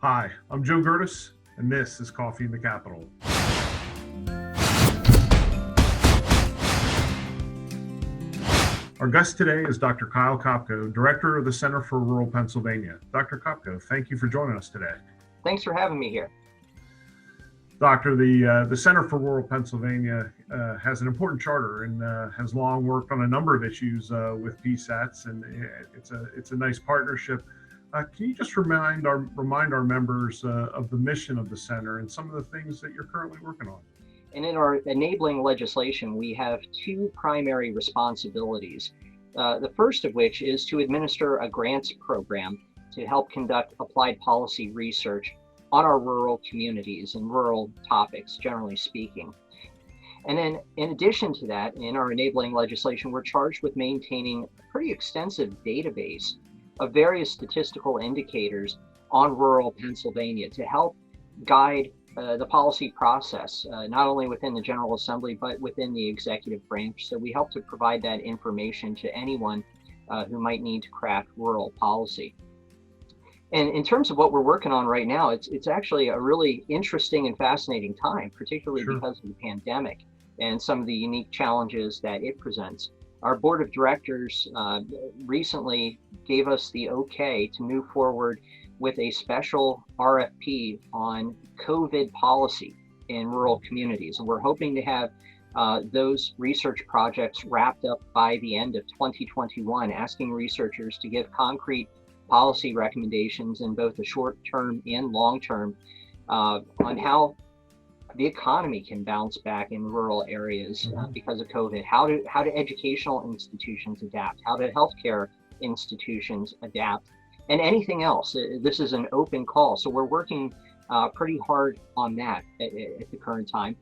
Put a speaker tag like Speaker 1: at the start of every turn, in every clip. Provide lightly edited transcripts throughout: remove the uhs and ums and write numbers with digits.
Speaker 1: Hi, I'm Joe Gertis, and this is Coffee in the Capitol. Our guest today is Dr. Kyle Kopko, Director of the Center for Rural Pennsylvania. Dr. Kopko, thank you for joining us today.
Speaker 2: Thanks for having me here.
Speaker 1: Doctor, the Center for Rural Pennsylvania has an important charter and has long worked on a number of issues with PSATs, and it's a nice partnership. Can you just remind our members of the mission of the center and some of the things that you're currently working on?
Speaker 2: And in our enabling legislation, we have two primary responsibilities. The first of which is to administer a grants program to help conduct applied policy research on our rural communities and rural topics, generally speaking. And then in addition to that, in our enabling legislation, we're charged with maintaining a pretty extensive database of various statistical indicators on rural Pennsylvania to help guide the policy process, not only within the General Assembly, but within the executive branch. So we help to provide that information to anyone who might need to craft rural policy. And in terms of what we're working on right now, it's actually a really interesting and fascinating time, particularly because of the pandemic and some of the unique challenges that it presents. Our board of directors recently gave us the okay to move forward with a special RFP on COVID policy in rural communities. And we're hoping to have those research projects wrapped up by the end of 2021, asking researchers to give concrete policy recommendations in both the short term and long term on how the economy can bounce back in rural areas because of COVID. How do educational institutions adapt? How do healthcare institutions adapt? And anything else. This is an open call. So we're working pretty hard on that at the current time.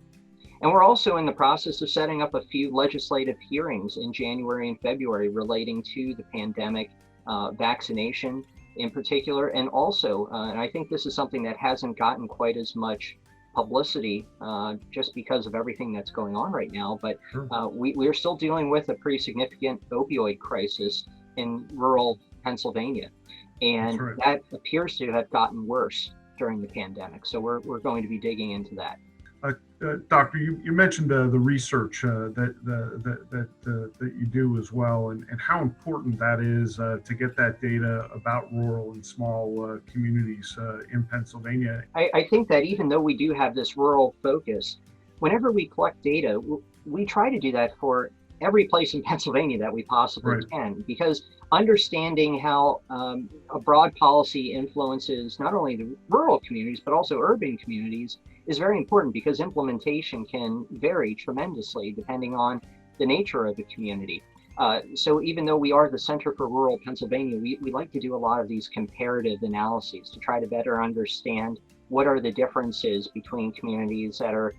Speaker 2: And we're also in the process of setting up a few legislative hearings in January and February relating to the pandemic, vaccination in particular. And also, and I think this is something that hasn't gotten quite as much publicity just because of everything that's going on right now, but we're still dealing with a pretty significant opioid crisis in rural Pennsylvania, and that appears to have gotten worse during the pandemic. So we're going to be digging into that.
Speaker 1: Doctor, you mentioned the research that you do as well, and how important that is to get that data about rural and small communities in Pennsylvania.
Speaker 2: I think that even though we do have this rural focus, whenever we collect data, we try to do that for every place in Pennsylvania that we possibly can, because understanding how a broad policy influences not only the rural communities, but also urban communities is very important, because implementation can vary tremendously depending on the nature of the community. So even though we are the Center for Rural Pennsylvania, we like to do a lot of these comparative analyses to try to better understand what are the differences between communities that are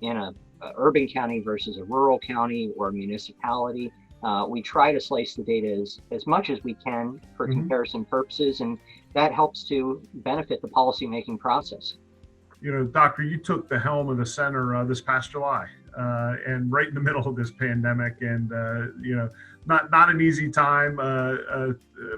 Speaker 2: in a urban county versus a rural county or municipality. We try to slice the data as much as we can for comparison purposes, and that helps to benefit the policymaking process.
Speaker 1: You know, Doctor, you took the helm of the center this past July, and right in the middle of this pandemic, and you know, not an easy time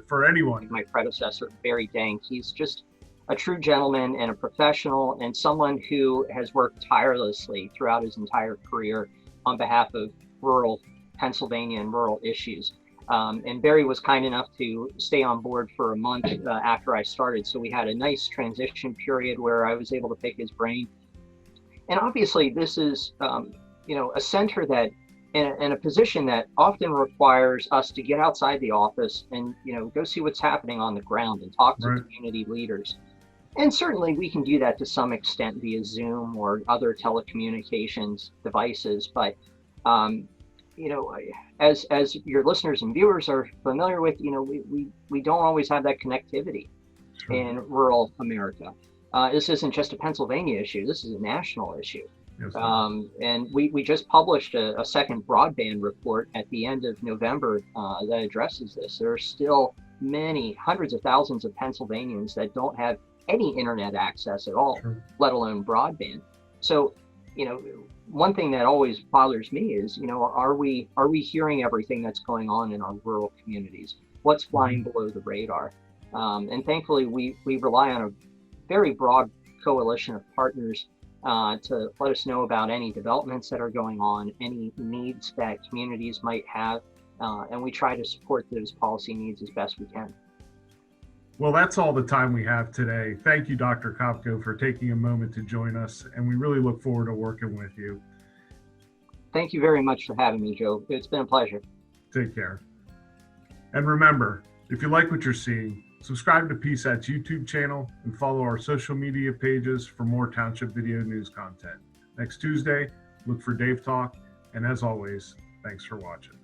Speaker 1: for anyone.
Speaker 2: My predecessor, Barry Dank, he's just a true gentleman and a professional, and someone who has worked tirelessly throughout his entire career on behalf of rural Pennsylvania and rural issues. And Barry was kind enough to stay on board for a month after I started. So we had a nice transition period where I was able to pick his brain. And obviously this is, you know, a center that, and a position that often requires us to get outside the office and, you know, go see what's happening on the ground and talk to community leaders. And certainly we can do that to some extent via Zoom or other telecommunications devices. But, you know, as your listeners and viewers are familiar with, you know, we don't always have that connectivity in rural America. This isn't just a Pennsylvania issue. This is a national issue. And we just published a second broadband report at the end of November that addresses this. There are still many hundreds of thousands of Pennsylvanians that don't have any internet access at all, let alone broadband. So, you know, one thing that always bothers me is, you know, are we hearing everything that's going on in our rural communities? What's flying below the radar? And thankfully, we rely on a very broad coalition of partners to let us know about any developments that are going on, any needs that communities might have, and we try to support those policy needs as best we can.
Speaker 1: Well, that's all the time we have today. Thank you, Dr. Kopko, for taking a moment to join us, and we really look forward to working with you.
Speaker 2: Thank you very much for having me, Joe. It's been a pleasure.
Speaker 1: Take care. And remember, if you like what you're seeing, subscribe to PSAT's YouTube channel and follow our social media pages for more Township Video News content. Next Tuesday, look for Dave Talk, and as always, thanks for watching.